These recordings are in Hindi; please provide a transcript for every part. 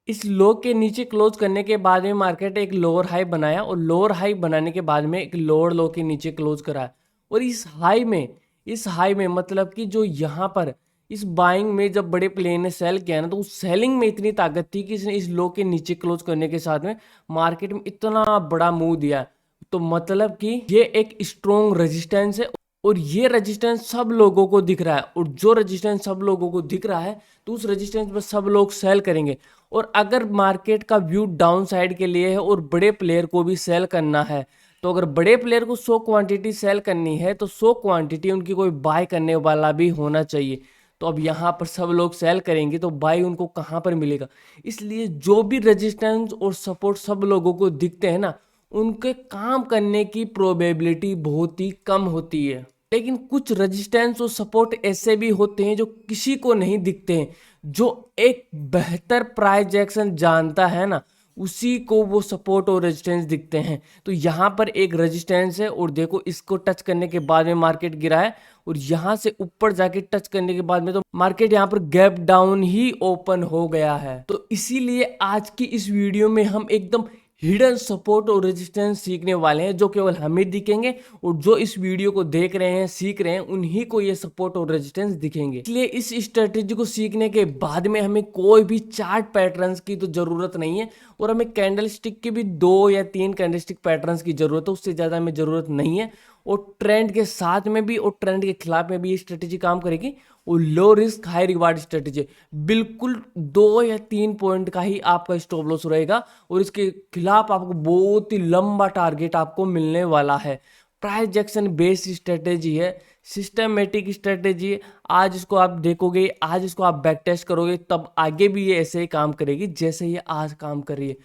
इस लो के नीचे क्लोज करने के बाद में मार्केट एक लोअर हाई बनाया और लोअर हाई बनाने के बाद में एक लोअर लो के नीचे क्लोज करा। और इस हाई में मतलब कि जो यहाँ पर इस बाइंग में जब बड़े प्लेयर ने सेल किया ना, तो उस सेलिंग में इतनी ताकत थी कि इसने इस लो के नीचे क्लोज करने के साथ में मार्केट में इतना बड़ा मूव दिया। तो मतलब कि ये एक स्ट्रॉन्ग रेजिस्टेंस है और ये रेजिस्टेंस सब लोगों को दिख रहा है, और जो रेजिस्टेंस सब लोगों को दिख रहा है तो उस रेजिस्टेंस पर सब लोग सेल करेंगे। और अगर मार्केट का व्यू डाउन साइड के लिए है और बड़े प्लेयर को भी सेल करना है, तो अगर बड़े प्लेयर को 100 क्वांटिटी सेल करनी है तो 100 क्वांटिटी उनकी कोई बाय करने वाला भी होना चाहिए। तो अब यहाँ पर सब लोग सेल करेंगे तो बाय उनको कहाँ पर मिलेगा। इसलिए जो भी रेजिस्टेंस और सपोर्ट सब लोगों को दिखते हैं ना, उनके काम करने की प्रोबेबिलिटी बहुत ही कम होती है। लेकिन कुछ रेजिस्टेंस और सपोर्ट ऐसे भी होते हैं जो किसी को नहीं दिखते हैं। जो एक बेहतर प्राइस एक्शन जानता है ना, उसी को वो सपोर्ट और रेजिस्टेंस दिखते हैं। तो यहाँ पर एक रेजिस्टेंस है और देखो इसको टच करने के बाद में मार्केट गिरा है, और यहाँ से ऊपर जाके टच करने के बाद में तो मार्केट यहाँ पर गैप डाउन ही ओपन हो गया है। तो इसीलिए आज की इस वीडियो में हम एकदम हिडन सपोर्ट और रेजिस्टेंस सीखने वाले हैं, जो केवल हमें दिखेंगे और जो इस वीडियो को देख रहे हैं, सीख रहे हैं, उन्हीं को ये सपोर्ट और रेजिस्टेंस दिखेंगे। इसलिए इस स्ट्रेटेजी को सीखने के बाद में हमें कोई भी चार्ट पैटर्न्स की तो जरूरत नहीं है, और हमें कैंडल स्टिक के भी 2 या 3 कैंडल स्टिक पैटर्न्स की जरूरत है, उससे ज्यादा हमें जरूरत नहीं है। और ट्रेंड के साथ में भी और ट्रेंड के खिलाफ में भी ये स्ट्रेटेजी काम करेगी। और low risk high reward strategy, बिल्कुल 2 या 3 पॉइंट का ही आपका स्टॉप लॉस रहेगा, और इसके खिलाफ आपको बहुत ही लंबा टारगेट आपको मिलने वाला है। प्राइस एक्शन बेस्ड स्ट्रेटेजी है, सिस्टमेटिक स्ट्रेटेजी है। आज इसको आप देखोगे, आज इसको आप बैक टेस्ट करोगे, तब आगे भी ये ऐसे ही काम करेगी जैसे ये आज काम कर रही है।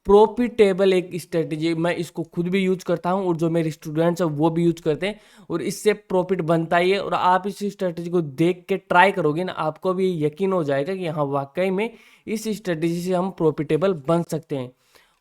प्रॉफिटेबल एक स्ट्रेटेजी, मैं इसको खुद भी यूज करता हूं और जो मेरे स्टूडेंट्स हैं वो भी यूज करते हैं, और इससे प्रॉफिट बनता ही है। और आप इस स्ट्रेटेजी को देख के ट्राई करोगे ना, आपको भी यकीन हो जाएगा कि हाँ वाकई में इस स्ट्रेटेजी से हम प्रॉफिटेबल बन सकते हैं।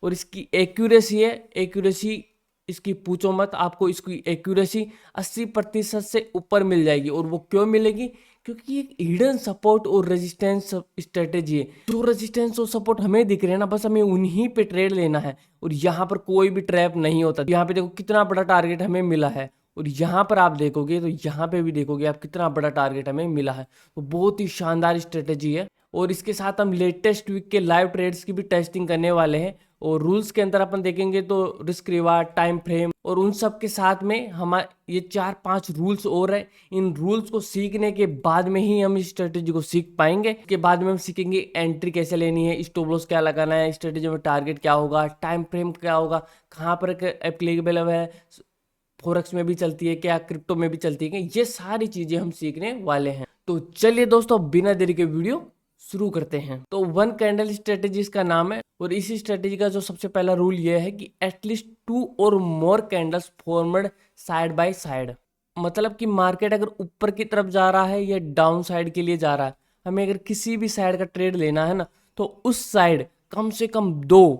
और इसकी एक्यूरेसी है, एक्यूरेसी इसकी पूछो मत, आपको इसकी एक्यूरेसी 80% से ऊपर मिल जाएगी। और वो क्यों मिलेगी? क्योंकि एक हिडन सपोर्ट और रेजिस्टेंस स्ट्रेटेजी है। जो रेजिस्टेंस और सपोर्ट हमें दिख रहे हैं ना, बस हमें उन्हीं पे ट्रेड लेना है, और यहाँ पर कोई भी ट्रैप नहीं होता। यहाँ पे देखो कितना बड़ा टारगेट हमें मिला है, और यहाँ पर आप देखोगे तो यहाँ पे भी देखोगे आप कितना बड़ा टारगेट हमें मिला है। तो बहुत ही शानदार स्ट्रेटेजी है। और इसके साथ हम लेटेस्ट वीक के लाइव ट्रेड्स की भी टेस्टिंग करने वाले हैं, और रूल्स के अंदर अपन देखेंगे तो रिस्क रिवार्ड, टाइम फ्रेम, और उन सब के साथ में हमारे ये 4-5 रूल्स और है। इन रूल्स को सीखने के बाद में ही हम इस स्ट्रेटेजी को सीख पाएंगे। इसके बाद में हम सीखेंगे एंट्री कैसे लेनी है, स्टॉप लॉस क्या लगाना है, स्ट्रेटेजी में टारगेट क्या होगा, टाइम फ्रेम क्या होगा, कहाँ पर एप्लीकेबल है, फॉरेक्स में भी चलती है क्या, क्रिप्टो में भी चलती है क्या, ये सारी चीजें हम सीखने वाले हैं। तो चलिए दोस्तों, बिना देरी के वीडियो शुरू करते हैं। तो 1 कैंडल स्ट्रेटेजी इसका नाम है, और इसी स्ट्रेटेजी का जो सबसे पहला रूल ये है कि एटलीस्ट 2 और more candles formed side by side. मतलब कि मार्केट अगर ऊपर की तरफ जा रहा है या डाउन साइड के लिए जा रहा है, हमें अगर किसी भी साइड का ट्रेड लेना है ना, तो उस साइड कम से कम 2,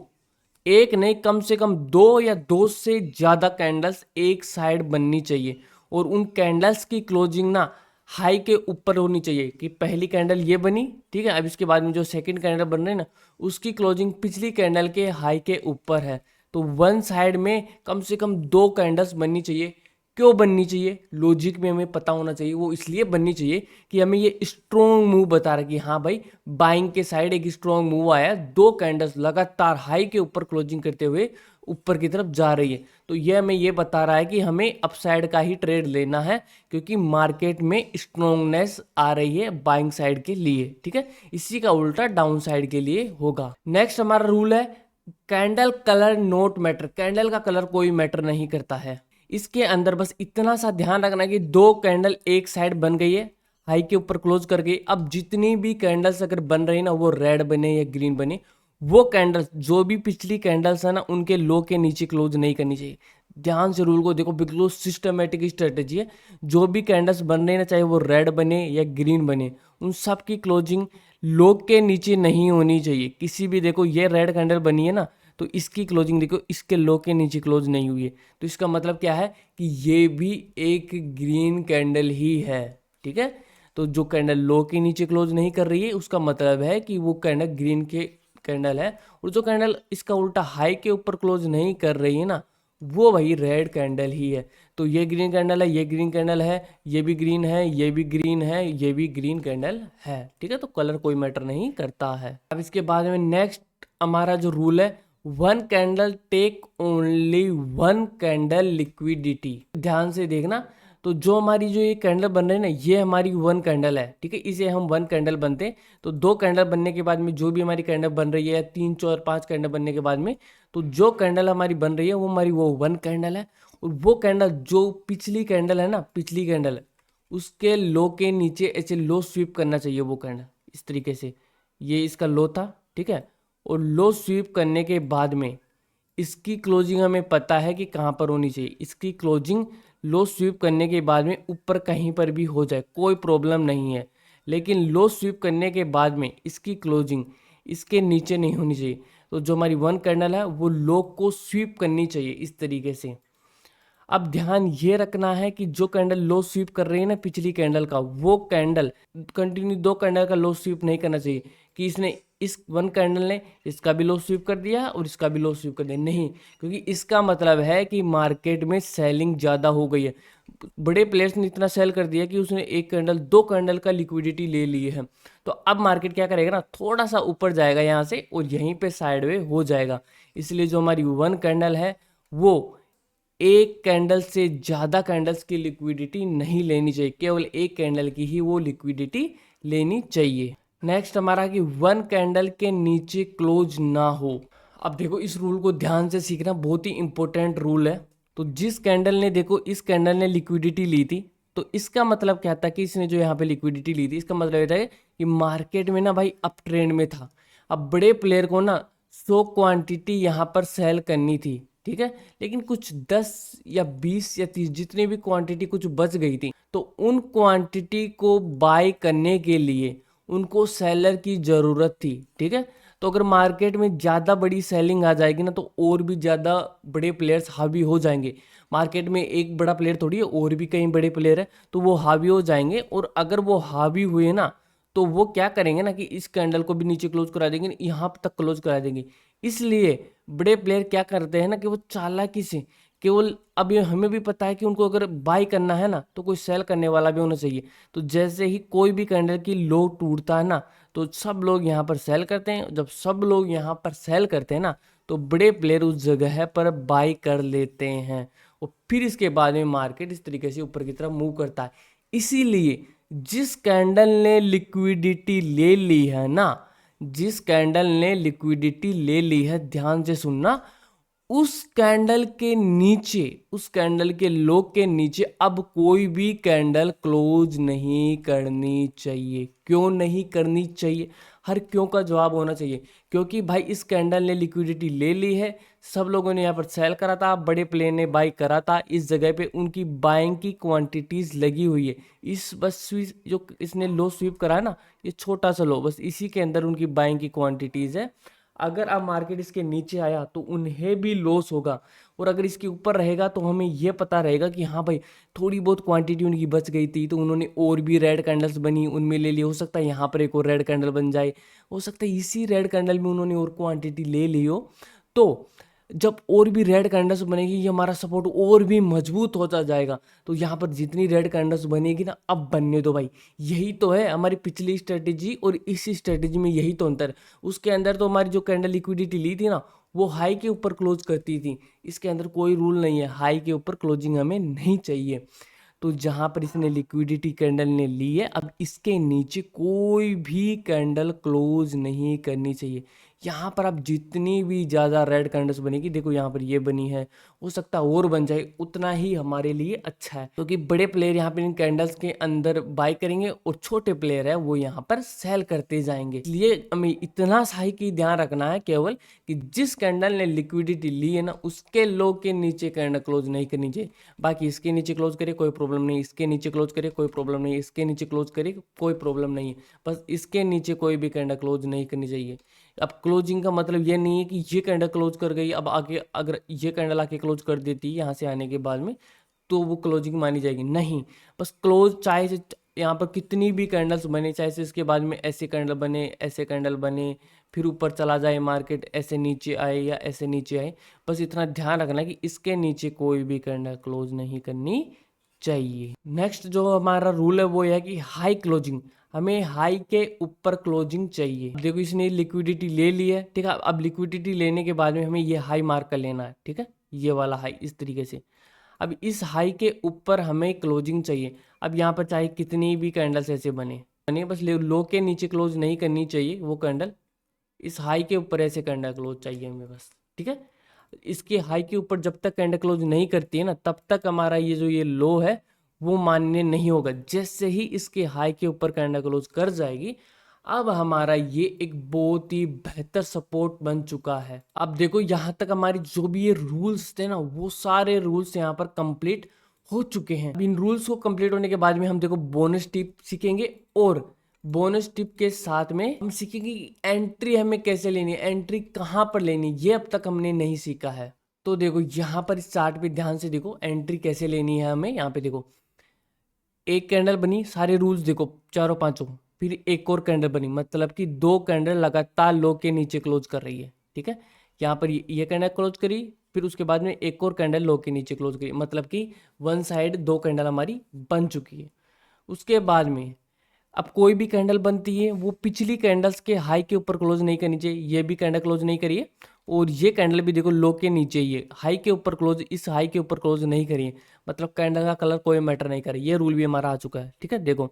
एक नहीं कम से कम 2 या 2 से ज्यादा कैंडल्स एक साइड बननी चाहिए। और उन कैंडल्स की क्लोजिंग ना हाई के ऊपर होनी चाहिए। कि पहली कैंडल ये बनी, ठीक है, अब इसके बाद में जो सेकंड कैंडल बन रही है ना, उसकी क्लोजिंग पिछली कैंडल के हाई के ऊपर है। तो वन साइड में कम से कम 2 कैंडल्स बननी चाहिए। क्यों बननी चाहिए? लॉजिक में हमें पता होना चाहिए। वो इसलिए बननी चाहिए कि हमें ये स्ट्रॉन्ग मूव बता रहा है कि हाँ भाई, बाइंग के साइड एक स्ट्रॉन्ग मूव आया, 2 कैंडल्स लगातार हाई के ऊपर क्लोजिंग करते हुए ऊपर की तरफ जा रही है। तो ये हमें ये बता रहा है कि हमें अपसाइड का ही ट्रेड लेना है, क्योंकि मार्केट में स्ट्रॉन्गनेस आ रही है बाइंग साइड के लिए, ठीक है। इसी का उल्टा डाउन साइड के लिए होगा। नेक्स्ट हमारा रूल है candle colour note matter. Candle का कलर कोई मैटर नहीं करता है। इसके अंदर बस इतना सा ध्यान रखना कि 2 कैंडल एक साइड बन गई है, हाई के ऊपर क्लोज कर गई। अब जितनी भी कैंडल्स अगर बन रही ना, वो रेड बने या ग्रीन बने, वो कैंडल्स जो भी पिछली कैंडल्स है ना, उनके लो के नीचे क्लोज नहीं करनी चाहिए। ध्यान से रूल को देखो, बिल्कुल सिस्टमेटिक स्ट्रेटेजी है। जो भी कैंडल्स बन रही है ना, चाहे वो रेड बने या ग्रीन बने, उन सब की क्लोजिंग लो के नीचे नहीं होनी चाहिए किसी भी। देखो ये रेड कैंडल बनी है ना, तो इसकी क्लोजिंग देखो इसके लो के नीचे क्लोज नहीं हुई है। तो इसका मतलब क्या है कि ये भी एक ग्रीन कैंडल ही है, ठीक है। तो जो कैंडल लो के नीचे क्लोज नहीं कर रही है, उसका मतलब है कि वो कैंडल ग्रीन कैंडल है, और जो कैंडल इसका उल्टा हाई के ऊपर क्लोज नहीं कर रही है ना, वो वही रेड कैंडल ही है। तो ये ग्रीन कैंडल है, ये ग्रीन कैंडल है, ये भी ग्रीन है, ये भी ग्रीन है, ये भी ग्रीन कैंडल है, ठीक है। तो कलर कोई मैटर नहीं करता है। अब इसके बाद में नेक्स्ट हमारा जो रूल है, one candle take only one candle liquidity. ध्यान से देखना, तो जो हमारी जो ये कैंडल बन रही है ना, ये हमारी वन कैंडल है, ठीक है। इसे हम वन कैंडल बनते हैं। तो दो कैंडल बनने के बाद में जो भी हमारी कैंडल बन रही है, या 3 4 5 कैंडल बनने के बाद में, तो जो कैंडल हमारी बन रही है वो हमारी वो वन कैंडल है। और वो कैंडल जो पिछली कैंडल है ना, पिछली कैंडल, उसके लो के नीचे ऐसे लो स्वीप करना चाहिए वो कैंडल, इस तरीके से। ये इसका लो था, ठीक है। और लो स्वीप करने के बाद में इसकी क्लोजिंग हमें पता है कि कहाँ पर होनी चाहिए। इसकी क्लोजिंग लो स्वीप करने के बाद में ऊपर कहीं पर भी हो जाए, कोई प्रॉब्लम नहीं है। लेकिन लो स्वीप करने के बाद में इसकी क्लोजिंग इसके नीचे नहीं होनी चाहिए। तो जो हमारी वन कैंडल है वो लो को स्वीप करनी चाहिए इस तरीके से। अब ध्यान ये रखना है कि जो कैंडल लो स्वीप कर रही है ना पिछली कैंडल का, वो कैंडल कंटिन्यू दो कैंडल का लो स्वीप नहीं करना चाहिए कि इसने इस वन कैंडल ने इसका भी लो स्वीप कर दिया और इसका भी लो स्वीप कर दिया, नहीं। क्योंकि इसका मतलब है कि मार्केट में सेलिंग ज़्यादा हो गई है। बड़े प्लेयर्स ने इतना सेल कर दिया कि उसने एक कैंडल दो कैंडल का लिक्विडिटी ले ली है। तो अब मार्केट क्या करेगा ना, थोड़ा सा ऊपर जाएगा यहाँ से और यहीं पे साइडवे हो जाएगा। इसलिए जो हमारी वन कैंडल है वो एक कैंडल से ज़्यादा कैंडल्स की लिक्विडिटी नहीं लेनी चाहिए, केवल एक कैंडल की ही वो लिक्विडिटी लेनी चाहिए। नेक्स्ट हमारा कि वन कैंडल के नीचे क्लोज ना हो। अब देखो इस रूल को ध्यान से सीखना, बहुत ही इंपॉर्टेंट रूल है। तो जिस कैंडल ने, देखो इस कैंडल ने लिक्विडिटी ली थी, तो इसका मतलब क्या था कि इसने जो यहाँ पे लिक्विडिटी ली थी, इसका मतलब ये था कि मार्केट में ना भाई अप ट्रेंड में था। अब बड़े प्लेयर को ना 100 क्वांटिटी यहाँ पर सेल करनी थी, ठीक है। लेकिन कुछ 10 या 20 या 30 जितनी भी क्वांटिटी कुछ बच गई थी, तो उन क्वांटिटी को बाय करने के लिए उनको सेलर की ज़रूरत थी, ठीक है। तो अगर मार्केट में ज़्यादा बड़ी सेलिंग आ जाएगी ना, तो और भी ज़्यादा बड़े प्लेयर्स हावी हो जाएंगे। मार्केट में एक बड़ा प्लेयर थोड़ी है, और भी कई बड़े प्लेयर है, तो वो हावी हो जाएंगे। और अगर वो हावी हुए ना, तो वो क्या करेंगे ना कि इस कैंडल को भी नीचे क्लोज करा देंगे, यहाँ तक क्लोज करा देंगे। इसलिए बड़े प्लेयर क्या करते हैं ना कि वो चालाकी से केवल, अब ये हमें भी पता है कि उनको अगर बाय करना है ना, तो कोई सेल करने वाला भी होना चाहिए। तो जैसे ही कोई भी कैंडल की लो टूटता है ना, तो सब लोग यहाँ पर सेल करते हैं। जब सब लोग यहाँ पर सेल करते हैं ना, तो बड़े प्लेयर उस जगह पर बाय कर लेते हैं, और फिर इसके बाद में मार्केट इस तरीके से ऊपर की तरफ मूव करता है। इसीलिए जिस कैंडल ने लिक्विडिटी ले ली है ना, जिस कैंडल ने लिक्विडिटी ले ली है, ध्यान से सुनना, उस कैंडल के नीचे, उस कैंडल के लो के नीचे अब कोई भी कैंडल क्लोज नहीं करनी चाहिए। क्यों नहीं करनी चाहिए? हर क्यों का जवाब होना चाहिए। क्योंकि भाई इस कैंडल ने लिक्विडिटी ले ली है, सब लोगों ने यहाँ पर सेल करा था, बड़े प्लेयर ने बाई करा था, इस जगह पे उनकी बाइंग की क्वांटिटीज लगी हुई है। इस बस जो इसने लो स्वीप करा है ना, ये छोटा सा लो, बस इसी के अंदर उनकी बाइंग की क्वांटिटीज है। अगर अब मार्केट इसके नीचे आया तो उन्हें भी लॉस होगा, और अगर इसके ऊपर रहेगा तो हमें यह पता रहेगा कि हाँ भाई थोड़ी बहुत क्वांटिटी उनकी बच गई थी, तो उन्होंने और भी रेड कैंडल्स बनी उनमें ले लिए। हो सकता है यहाँ पर एक और रेड कैंडल बन जाए, हो सकता है इसी रेड कैंडल में उन्होंने और क्वांटिटी ले ली हो। तो जब और भी रेड कैंडल्स बनेगी, ये हमारा सपोर्ट और भी मजबूत होता जाएगा। तो यहाँ पर जितनी रेड कैंडल्स बनेगी ना, अब बनने दो भाई। यही तो है हमारी पिछली स्ट्रेटेजी और इसी स्ट्रेटेजी में, यही तो अंतर। उसके अंदर तो हमारी जो कैंडल लिक्विडिटी ली थी ना, वो हाई के ऊपर क्लोज करती थी। इसके अंदर कोई रूल नहीं है, हाई के ऊपर क्लोजिंग हमें नहीं चाहिए। तो जहाँ पर इसने लिक्विडिटी कैंडल ने ली है, अब इसके नीचे कोई भी कैंडल क्लोज नहीं करनी चाहिए। यहाँ पर अब जितनी भी ज़्यादा रेड कैंडल्स बनेगी, देखो यहाँ पर ये बनी है, हो सकता है और बन जाए, उतना ही हमारे लिए अच्छा है। क्योंकि बड़े प्लेयर यहाँ पर इन कैंडल्स के अंदर बाय करेंगे और छोटे प्लेयर है वो यहाँ पर सेल करते जाएंगे। इसलिए हमें इतना सा ही ध्यान रखना है केवल कि जिस कैंडल ने लिक्विडिटी ली है ना, उसके लो के नीचे कैंडल क्लोज नहीं करनी चाहिए। बाकी इसके नीचे क्लोज करे कोई प्रॉब्लम नहीं, इसके नीचे क्लोज करे कोई प्रॉब्लम नहीं, इसके नीचे क्लोज करे कोई प्रॉब्लम नहीं है, बस इसके नीचे कोई भी कैंडल क्लोज नहीं करनी चाहिए। अब क्लोजिंग का मतलब ये नहीं है कि ये कैंडल क्लोज कर गई, अब आगे अगर ये कैंडल आके क्लोज कर देती है यहाँ से आने के बाद में, तो वो क्लोजिंग मानी जाएगी, नहीं। बस क्लोज चाहे से यहाँ पर कितनी भी कैंडल्स बने, चाहे से इसके बाद में ऐसे कैंडल बने, ऐसे कैंडल बने, फिर ऊपर चला जाए मार्केट, ऐसे नीचे आए या ऐसे नीचे आए, बस इतना ध्यान रखना कि इसके नीचे कोई भी कैंडल क्लोज नहीं करनी चाहिए। नेक्स्ट जो हमारा रूल है वो है कि हाई क्लोजिंग, हमें हाई के ऊपर क्लोजिंग चाहिए। देखो इसने लिक्विडिटी ले ली है, ठीक है। अब लिक्विडिटी लेने के बाद में हमें ये हाई मार्क कर लेना है, ठीक है, ये वाला हाई इस तरीके से। अब इस हाई के ऊपर हमें क्लोजिंग चाहिए। अब यहाँ पर चाहे कितनी भी कैंडल्स ऐसे बने बस लो के नीचे क्लोज नहीं करनी चाहिए वो कैंडल, इस हाई के ऊपर ऐसे कैंडल क्लोज चाहिए हमें बस, ठीक है। इसके हाई के ऊपर जब तक कैंडल क्लोज नहीं करती है ना, तब तक हमारा ये जो ये लो है वो मान्य नहीं होगा। जैसे ही इसके हाई के ऊपर कैंडल क्लोज कर जाएगी, अब हमारा ये एक बहुत ही बेहतर सपोर्ट बन चुका है। अब देखो यहाँ तक हमारी जो भी ये रूल्स थे ना, वो सारे रूल्स यहाँ पर कंप्लीट हो चुके हैं। इन रूल्स को कंप्लीट होने के बाद में हम देखो बोनस टिप सीखेंगे, और बोनस टिप के साथ में हम सीखेंगे कि एंट्री हमें कैसे लेनी है, एंट्री कहाँ पर लेनी है, ये अब तक हमने नहीं सीखा है। तो देखो यहाँ पर इस चार्ट पे ध्यान से देखो एंट्री कैसे लेनी है हमें। यहाँ पे देखो एक कैंडल बनी, सारे रूल्स देखो चारों पांचों, फिर एक और कैंडल बनी, मतलब कि दो कैंडल लगातार लो के नीचे क्लोज कर रही है, ठीक है। यहाँ पर ये कैंडल क्लोज करी, फिर उसके बाद में एक और कैंडल लो के नीचे क्लोज करी, मतलब कि वन साइड दो कैंडल हमारी बन चुकी है। उसके बाद में अब कोई भी कैंडल बनती है वो पिछली कैंडल्स के हाई के ऊपर क्लोज नहीं करनी चाहिए। ये भी कैंडल क्लोज नहीं करिए, और ये कैंडल भी देखो लो के नीचे, ये हाई के ऊपर क्लोज, इस हाई के ऊपर क्लोज नहीं करिए, मतलब कैंडल का कलर कोई मैटर नहीं करे। ये रूल भी हमारा आ चुका है, ठीक है। देखो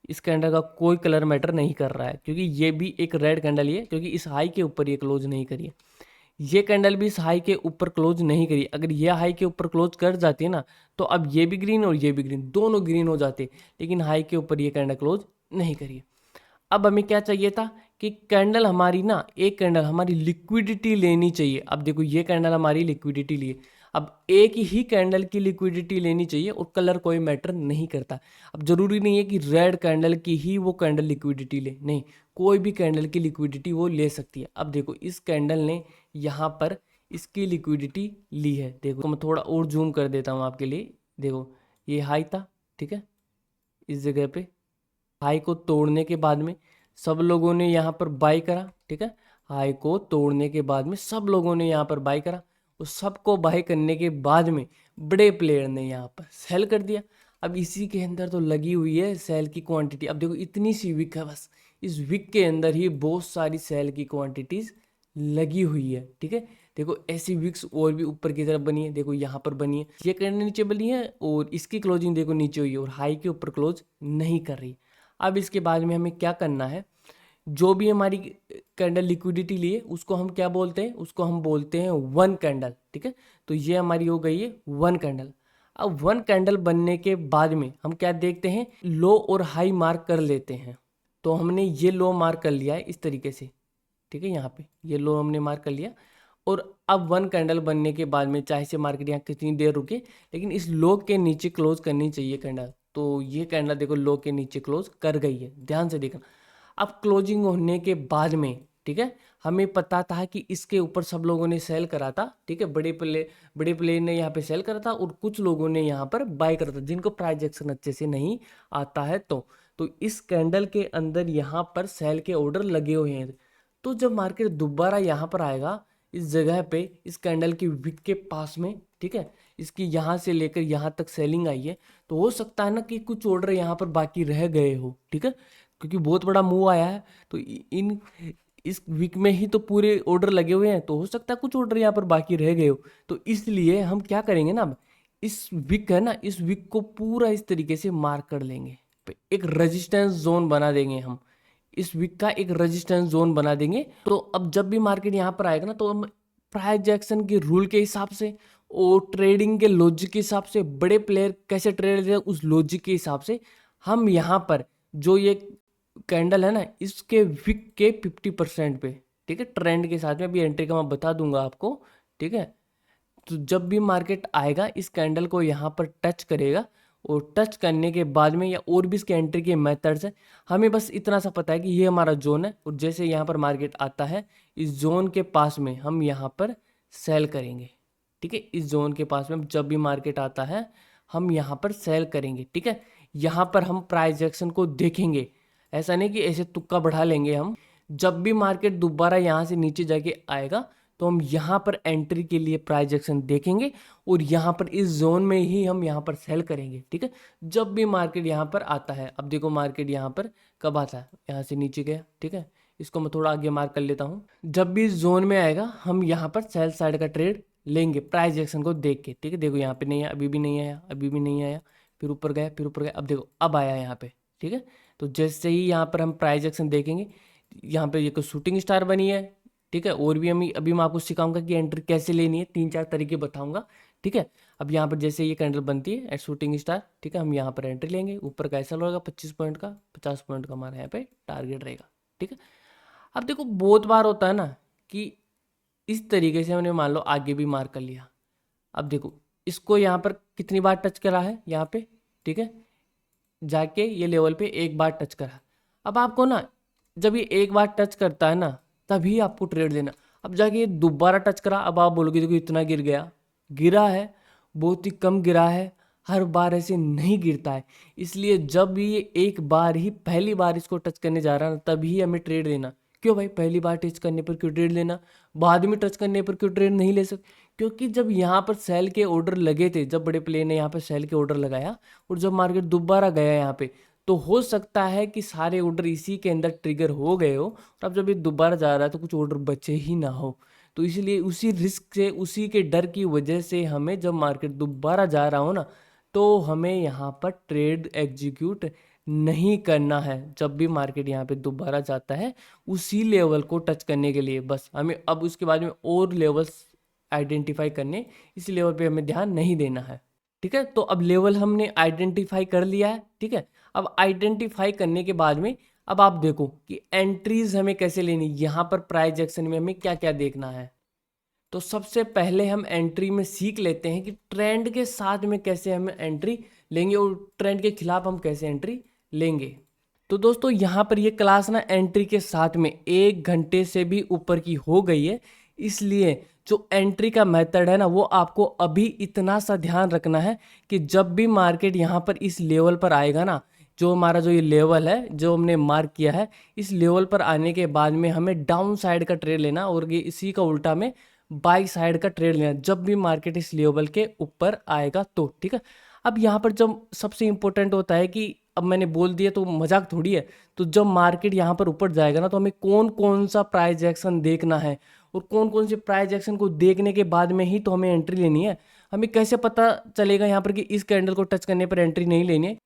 इस कैंडल का कोई कलर मैटर नहीं कर रहा है, क्योंकि ये भी एक रेड कैंडल ही है, क्योंकि इस हाई के ऊपर ये क्लोज नहीं करिए। ये कैंडल भी इस हाई के ऊपर क्लोज नहीं करी। अगर ये हाई के ऊपर क्लोज कर जाती है ना, तो अब ये भी ग्रीन और ये भी ग्रीन, दोनों ग्रीन हो जाते, लेकिन हाई के ऊपर ये कैंडल क्लोज नहीं करी। अब हमें क्या चाहिए था कि कैंडल हमारी ना, एक कैंडल हमारी लिक्विडिटी लेनी चाहिए। अब देखो ये कैंडल हमारी लिक्विडिटी लिए, अब एक ही कैंडल की लिक्विडिटी लेनी चाहिए, और कलर कोई मैटर नहीं करता। अब जरूरी नहीं है कि रेड कैंडल की ही वो कैंडल लिक्विडिटी ले, नहीं, कोई भी कैंडल की लिक्विडिटी वो ले सकती है। अब देखो इस कैंडल ने यहाँ पर इसकी लिक्विडिटी ली है। देखो तो मैं थोड़ा और जूम कर देता हूँ आपके लिए। देखो ये हाई था, ठीक है, इस जगह पे हाई को तोड़ने के बाद में सब लोगों ने यहाँ पर बाई करा, ठीक है। हाई को तोड़ने के बाद में सब लोगों ने यहाँ पर बाई करा, और सबको बाई करने के बाद में बड़े प्लेयर ने यहाँ पर सेल कर दिया। अब इसी के अंदर तो लगी हुई है सेल की क्वांटिटी। अब देखो इतनी सी विक है, बस इस विक के अंदर ही बहुत सारी सेल की क्वांटिटीज लगी हुई है, ठीक है। देखो ऐसी विक्स और भी ऊपर की तरफ बनी है, देखो यहाँ पर बनी है, ये कैंडल नीचे बनी है, और इसकी क्लोजिंग देखो नीचे हुई है, और हाई के ऊपर क्लोज नहीं कर रही। अब इसके बाद में हमें क्या करना है, जो भी हमारी कैंडल लिक्विडिटी लिए उसको हम क्या बोलते हैं, उसको हम बोलते हैं वन कैंडल, ठीक है। तो ये हमारी हो गई है वन कैंडल। अब वन कैंडल बनने के बाद में हम क्या देखते हैं, लो और हाई मार्क कर लेते हैं। तो हमने ये लो मार्क कर लिया है इस तरीके से, ठीक है, यहाँ पे ये लो हमने मार्क कर लिया। और अब वन कैंडल बनने के बाद में चाहे से मार्केट यहाँ कितनी देर रुके, लेकिन इस लो के नीचे क्लोज करनी चाहिए कैंडल। तो ये कैंडल देखो लो के नीचे क्लोज कर गई है, ध्यान से देखना। अब क्लोजिंग होने के बाद में, ठीक है, हमें पता था कि इसके ऊपर सब लोगों ने सेल करा था, ठीक है, बड़े प्लेयर ने यहाँ पे सेल करा था, और कुछ लोगों ने यहाँ पर बाय करा था, जिनको प्राइस एक्शन अच्छे से नहीं आता है। तो इस कैंडल के अंदर यहाँ पर सेल के ऑर्डर लगे हुए हैं। तो जब मार्केट दोबारा यहाँ पर आएगा इस जगह पे, इस कैंडल की विक के पास में, ठीक है, इसकी यहाँ से लेकर यहाँ तक सेलिंग आई है, तो हो सकता है ना कि कुछ ऑर्डर यहाँ पर बाकी रह गए हो, ठीक है, क्योंकि बहुत बड़ा मूव आया है। तो इन इस वीक में ही तो पूरे ऑर्डर लगे हुए हैं, तो हो सकता है कुछ ऑर्डर यहाँ पर बाकी रह गए हो। तो इसलिए हम क्या करेंगे ना, अब इस वीक है ना, इस वीक को पूरा इस तरीके से मार्क कर लेंगे, एक रेजिस्टेंस जोन बना देंगे हम, इस वीक का एक रेजिस्टेंस जोन बना देंगे। तो अब जब भी मार्केट यहाँ पर आएगा ना, तो हम प्राइस एक्शन के रूल के हिसाब से और ट्रेडिंग के लॉजिक के हिसाब से, बड़े प्लेयर कैसे ट्रेड करते हैं उस लॉजिक के हिसाब से, हम यहाँ पर जो ये कैंडल है ना, इसके विक के 50% पे, ठीक है, ट्रेंड के साथ में अभी एंट्री का मैं बता दूंगा आपको, ठीक है। तो जब भी मार्केट आएगा इस कैंडल को यहाँ पर टच करेगा, और टच करने के बाद में या और भी इसके एंट्री के मेथड्स हैं, हमें बस इतना सा पता है कि ये हमारा जोन है, और जैसे यहाँ पर मार्केट आता है इस जोन के पास में हम यहाँ पर सेल करेंगे, ठीक है। इस जोन के पास में जब भी मार्केट आता है हम यहाँ पर सेल करेंगे, ठीक है। यहाँ पर हम प्राइस एक्शन को देखेंगे, ऐसा नहीं कि ऐसे तुक्का बढ़ा लेंगे हम, जब भी मार्केट दोबारा यहाँ से नीचे जाके आएगा तो हम यहाँ पर एंट्री के लिए प्राइस एक्शन देखेंगे और यहाँ पर इस जोन में ही हम यहाँ पर सेल करेंगे, ठीक है। जब भी मार्केट यहाँ पर आता है, अब देखो मार्केट यहाँ पर कब आता है, यहाँ से नीचे गया, ठीक है। इसको मैं थोड़ा आगे मार्क कर लेता हूँ। जब भी इस जोन में आएगा हम यहाँ पर सेल साइड का ट्रेड लेंगे प्राइस एक्शन को देख के, ठीक है। देखो यहाँ पे नहीं आया, अभी भी नहीं आया, अभी भी नहीं आया, फिर ऊपर गया, फिर ऊपर गया, अब देखो अब आया यहाँ पे, ठीक है। तो जैसे ही यहाँ पर हम प्राइस एक्शन देखेंगे, यहाँ पे ये कोई शूटिंग स्टार बनी है, ठीक है। और भी हम अभी मैं आपको सिखाऊंगा कि एंट्री कैसे लेनी है, 3-4 तरीके बताऊंगा, ठीक है। अब यहाँ पर जैसे ये कैंडल बनती है एट शूटिंग स्टार, ठीक है, हम यहाँ पर एंट्री लेंगे। ऊपर का ऐसा होगा 25 पॉइंट का, 50 पॉइंट का हमारा यहाँ पे टारगेट रहेगा, ठीक है। अब देखो बहुत बार होता है ना कि इस तरीके से हमने मान लो आगे भी मार्क कर लिया। अब देखो इसको यहाँ पर कितनी बार टच करा है, यहाँ पे, ठीक है, जाके ये लेवल पे एक बार टच करा। अब आपको ना जब ये एक बार टच करता है ना तभी आपको ट्रेड देना। अब जाके ये दोबारा टच करा, अब आप बोलोगे देखो इतना गिर गया, गिरा है, बहुत ही कम गिरा है, हर बार ऐसे नहीं गिरता है। इसलिए जब भी ये एक बार ही पहली बार इसको टच करने जा रहा है ना तभी हमें ट्रेड देना। क्यों भाई, पहली बार टच करने पर क्यों ट्रेड लेना, बाद में टच करने पर क्यों ट्रेड नहीं ले सकते? क्योंकि जब यहाँ पर सेल के ऑर्डर लगे थे, जब बड़े प्लेयर ने यहाँ पर सेल के ऑर्डर लगाया और जब मार्केट दोबारा गया यहाँ पे, तो हो सकता है कि सारे ऑर्डर इसी के अंदर ट्रिगर हो गए हो और अब जब ये दोबारा जा रहा है तो कुछ ऑर्डर बचे ही ना हो। तो इसलिए उसी रिस्क से, उसी के डर की वजह से हमें जब मार्केट दोबारा जा रहा हो ना तो हमें यहाँ पर ट्रेड एग्जीक्यूट नहीं करना है। जब भी मार्केट यहाँ पे दोबारा जाता है उसी लेवल को टच करने के लिए बस हमें, अब उसके बाद में और लेवल्स आइडेंटिफाई करने, इस लेवल पे हमें ध्यान नहीं देना है, ठीक है। तो अब लेवल हमने आइडेंटिफाई कर लिया है, ठीक है। अब आइडेंटिफाई करने के बाद में अब आप देखो कि एंट्रीज हमें कैसे लेनी, यहाँ पर प्राइस एक्शन में हमें क्या क्या देखना है। तो सबसे पहले हम एंट्री में सीख लेते हैं कि ट्रेंड के साथ में कैसे हम एंट्री लेंगे और ट्रेंड के खिलाफ हम कैसे एंट्री लेंगे। तो दोस्तों यहाँ पर ये क्लास ना एंट्री के साथ में 1 घंटे से भी ऊपर की हो गई है, इसलिए जो एंट्री का मेथड है ना वो आपको अभी इतना सा ध्यान रखना है कि जब भी मार्केट यहाँ पर इस लेवल पर आएगा ना, जो हमारा जो ये लेवल है जो हमने मार्क किया है, इस लेवल पर आने के बाद में हमें डाउन साइड का ट्रेड लेना और ये इसी का उल्टा में बाई साइड का ट्रेड लेना जब भी मार्केट इस लेवल के ऊपर आएगा तो, ठीक है। अब यहाँ पर जब सबसे इंपॉर्टेंट होता है कि अब मैंने बोल दिया तो मजाक थोड़ी है, तो जब मार्केट यहाँ पर ऊपर जाएगा ना तो हमें कौन कौन सा प्राइस एक्शन देखना है और कौन कौन से प्राइस एक्शन को देखने के बाद में ही तो हमें एंट्री लेनी है। हमें कैसे पता चलेगा यहाँ पर कि इस कैंडल को टच करने पर एंट्री नहीं लेनी है?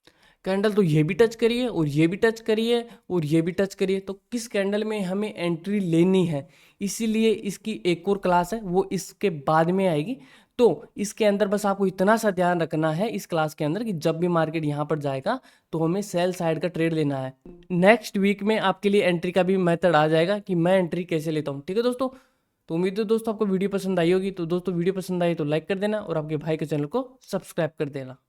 कैंडल तो ये भी टच करिए और ये भी टच करिए और ये भी टच करिए, तो किस कैंडल में हमें एंट्री लेनी है, इसीलिए इसकी एक और क्लास है वो इसके बाद में आएगी। तो इसके अंदर बस आपको इतना सा ध्यान रखना है इस क्लास के अंदर कि जब भी मार्केट यहाँ पर जाएगा तो हमें सेल साइड का ट्रेड लेना है। नेक्स्ट वीक में आपके लिए एंट्री का भी मेथड आ जाएगा कि मैं एंट्री कैसे लेता हूँ, ठीक है दोस्तों। तो उम्मीद है दोस्तों आपको वीडियो पसंद आई होगी। तो दोस्तों वीडियो पसंद आई तो लाइक कर देना और आपके भाई के चैनल को सब्सक्राइब कर देना।